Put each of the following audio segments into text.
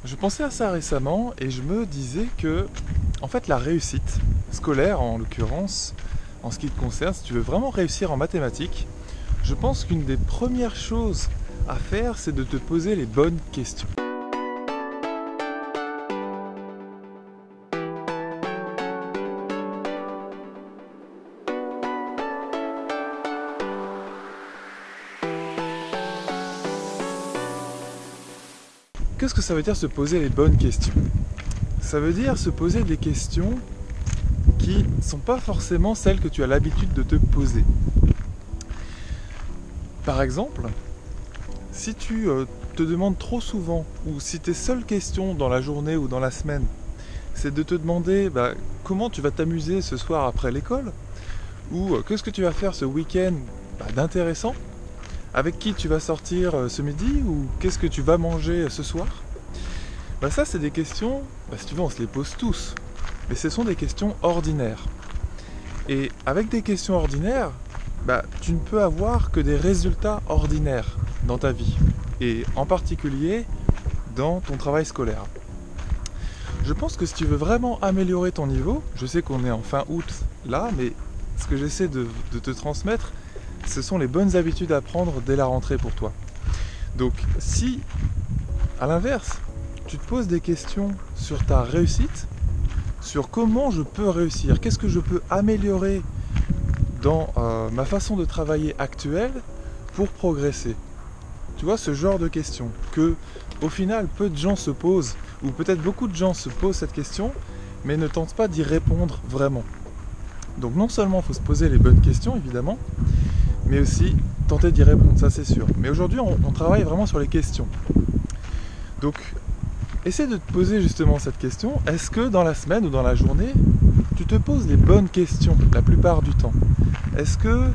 Je pensais à ça récemment et je me disais que, en fait, la réussite scolaire, en l'occurrence, en ce qui te concerne, si tu veux vraiment réussir en mathématiques, je pense qu'une des premières choses à faire, c'est de te poser les bonnes questions. Qu'est-ce que ça veut dire se poser les bonnes questions? Ça veut dire se poser des questions qui ne sont pas forcément celles que tu as l'habitude de te poser. Par exemple, si tu te demandes trop souvent, ou si tes seules questions dans la journée ou dans la semaine, c'est de te demander comment tu vas t'amuser ce soir après l'école, ou qu'est-ce que tu vas faire ce week-end d'intéressant, avec qui tu vas sortir ce midi, ou qu'est-ce que tu vas manger ce soir, ça c'est des questions, si tu veux on se les pose tous, mais ce sont des questions ordinaires. Et avec des questions ordinaires, tu ne peux avoir que des résultats ordinaires dans ta vie, et en particulier dans ton travail scolaire. Je pense que si tu veux vraiment améliorer ton niveau, je sais qu'on est en fin août là, mais ce que j'essaie de te transmettre, ce sont les bonnes habitudes à prendre dès la rentrée pour toi. Donc si, à l'inverse, tu te poses des questions sur ta réussite, sur comment je peux réussir, qu'est-ce que je peux améliorer dans ma façon de travailler actuelle pour progresser. Tu vois, ce genre de questions que, au final, peu de gens se posent, ou peut-être beaucoup de gens se posent cette question, mais ne tentent pas d'y répondre vraiment. Donc non seulement il faut se poser les bonnes questions, évidemment, mais aussi tenter d'y répondre, ça c'est sûr. Mais aujourd'hui, on travaille vraiment sur les questions. Donc, essaie de te poser justement cette question, est-ce que dans la semaine ou dans la journée, tu te poses les bonnes questions la plupart du temps? Est-ce que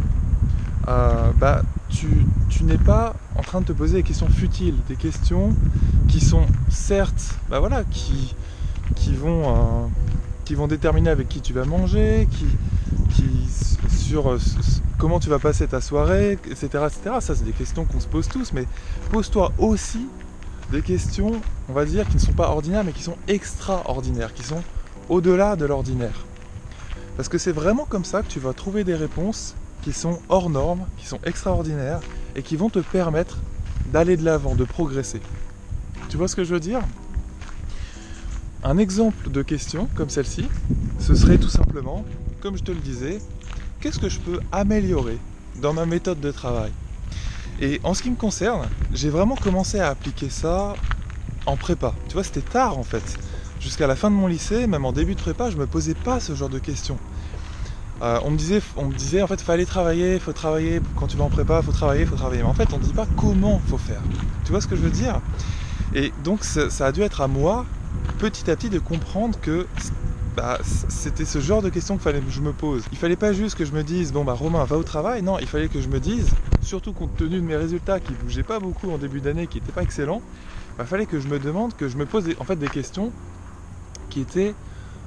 tu n'es pas en train de te poser des questions futiles, des questions qui sont certes, qui vont déterminer avec qui tu vas manger, sur comment tu vas passer ta soirée, etc., etc. Ça, c'est des questions qu'on se pose tous, mais pose-toi aussi des questions, on va dire, qui ne sont pas ordinaires, mais qui sont extraordinaires, qui sont au-delà de l'ordinaire. Parce que c'est vraiment comme ça que tu vas trouver des réponses qui sont hors normes, qui sont extraordinaires, et qui vont te permettre d'aller de l'avant, de progresser. Tu vois ce que je veux dire? Un exemple de question comme celle-ci, ce serait tout simplement, comme je te le disais, qu'est-ce que je peux améliorer dans ma méthode de travail? Et en ce qui me concerne, j'ai vraiment commencé à appliquer ça en prépa. Tu vois, c'était tard en fait. Jusqu'à la fin de mon lycée, même en début de prépa, je me posais pas ce genre de questions. On me disait en fait, faut travailler, quand tu vas en prépa, faut travailler. Mais en fait, on ne dit pas comment faut faire. Tu vois ce que je veux dire? Et donc, ça a dû être à moi, petit à petit, de comprendre que c'était ce genre de questions qu'il fallait que je me pose. Il fallait pas juste que je me dise, Romain, va au travail. Non, il fallait que je me dise, surtout compte tenu de mes résultats qui bougeaient pas beaucoup en début d'année, qui n'étaient pas excellents, il fallait que je me demande, que je me pose en fait des questions qui étaient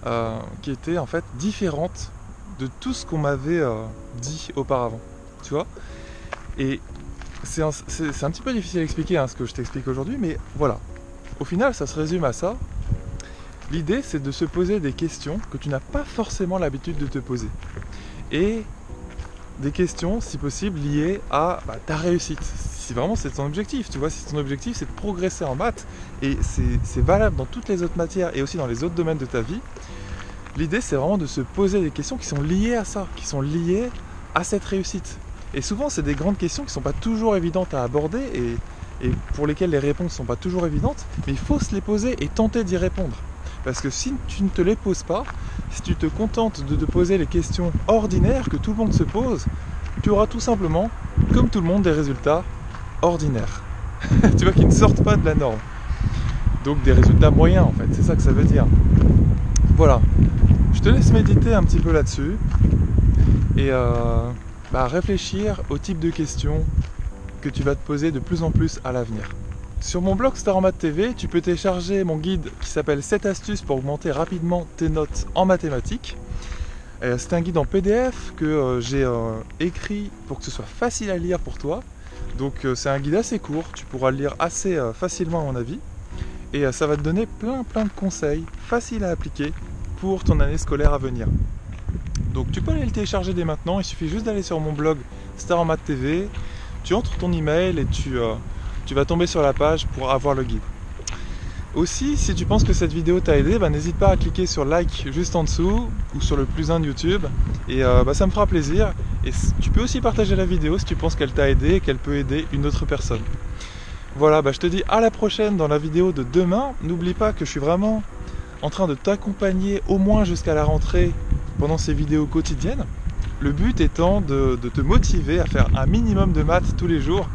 en fait différentes de tout ce qu'on m'avait dit auparavant, tu vois. Et c'est un petit peu difficile à expliquer ce que je t'explique aujourd'hui, mais voilà. Au final, ça se résume à ça. L'idée, c'est de se poser des questions que tu n'as pas forcément l'habitude de te poser. Et des questions, si possible, liées à ta réussite. Si vraiment c'est ton objectif, tu vois, si ton objectif c'est de progresser en maths, et c'est valable dans toutes les autres matières et aussi dans les autres domaines de ta vie, l'idée c'est vraiment de se poser des questions qui sont liées à ça, qui sont liées à cette réussite. Et souvent c'est des grandes questions qui ne sont pas toujours évidentes à aborder et pour lesquelles les réponses ne sont pas toujours évidentes, mais il faut se les poser et tenter d'y répondre. Parce que si tu ne te les poses pas, si tu te contentes de te poser les questions ordinaires que tout le monde se pose, tu auras tout simplement, comme tout le monde, des résultats ordinaires. Tu vois, qui ne sortent pas de la norme. Donc des résultats moyens en fait, c'est ça que ça veut dire. Voilà, je te laisse méditer un petit peu là-dessus et réfléchir au type de questions que tu vas te poser de plus en plus à l'avenir. Sur mon blog Star en Maths TV, tu peux télécharger mon guide qui s'appelle 7 astuces pour augmenter rapidement tes notes en mathématiques. C'est un guide en PDF que j'ai écrit pour que ce soit facile à lire pour toi. Donc c'est un guide assez court, tu pourras le lire assez facilement à mon avis. et ça va te donner plein de conseils faciles à appliquer pour ton année scolaire à venir. Donc tu peux aller le télécharger dès maintenant, il suffit juste d'aller sur mon blog Star en Maths TV, tu entres ton email et tu vas tomber sur la page pour avoir le guide. Aussi, si tu penses que cette vidéo t'a aidé, n'hésite pas à cliquer sur like juste en dessous ou sur le +1 de YouTube et ça me fera plaisir. Et tu peux aussi partager la vidéo si tu penses qu'elle t'a aidé et qu'elle peut aider une autre personne. Voilà, je te dis à la prochaine dans la vidéo de demain. N'oublie pas que je suis vraiment en train de t'accompagner au moins jusqu'à la rentrée pendant ces vidéos quotidiennes. Le but étant de te motiver à faire un minimum de maths tous les jours.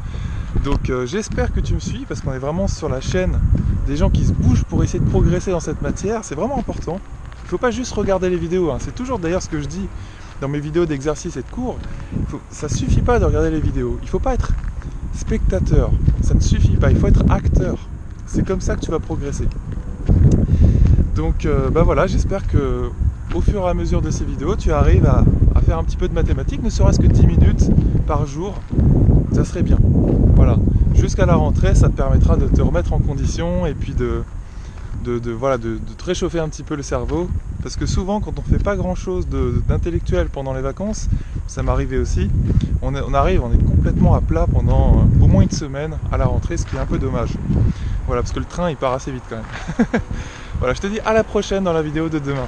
Donc j'espère que tu me suis parce qu'on est vraiment sur la chaîne des gens qui se bougent pour essayer de progresser dans cette matière. C'est vraiment important. Il ne faut pas juste regarder les vidéos. C'est toujours d'ailleurs ce que je dis dans mes vidéos d'exercice et de cours. Ça ne suffit pas de regarder les vidéos. Il ne faut pas être spectateur. Ça ne suffit pas. Il faut être acteur. C'est comme ça que tu vas progresser. Donc voilà, j'espère que au fur et à mesure de ces vidéos, tu arrives à faire un petit peu de mathématiques, ne serait-ce que 10 minutes par jour, ça serait bien. Voilà, jusqu'à la rentrée, ça te permettra de te remettre en condition et puis de te réchauffer un petit peu le cerveau. Parce que souvent, quand on ne fait pas grand-chose d'intellectuel pendant les vacances, ça m'arrivait aussi, on est complètement à plat pendant au moins une semaine à la rentrée, ce qui est un peu dommage. Voilà, parce que le train, il part assez vite quand même. Voilà, je te dis à la prochaine dans la vidéo de demain.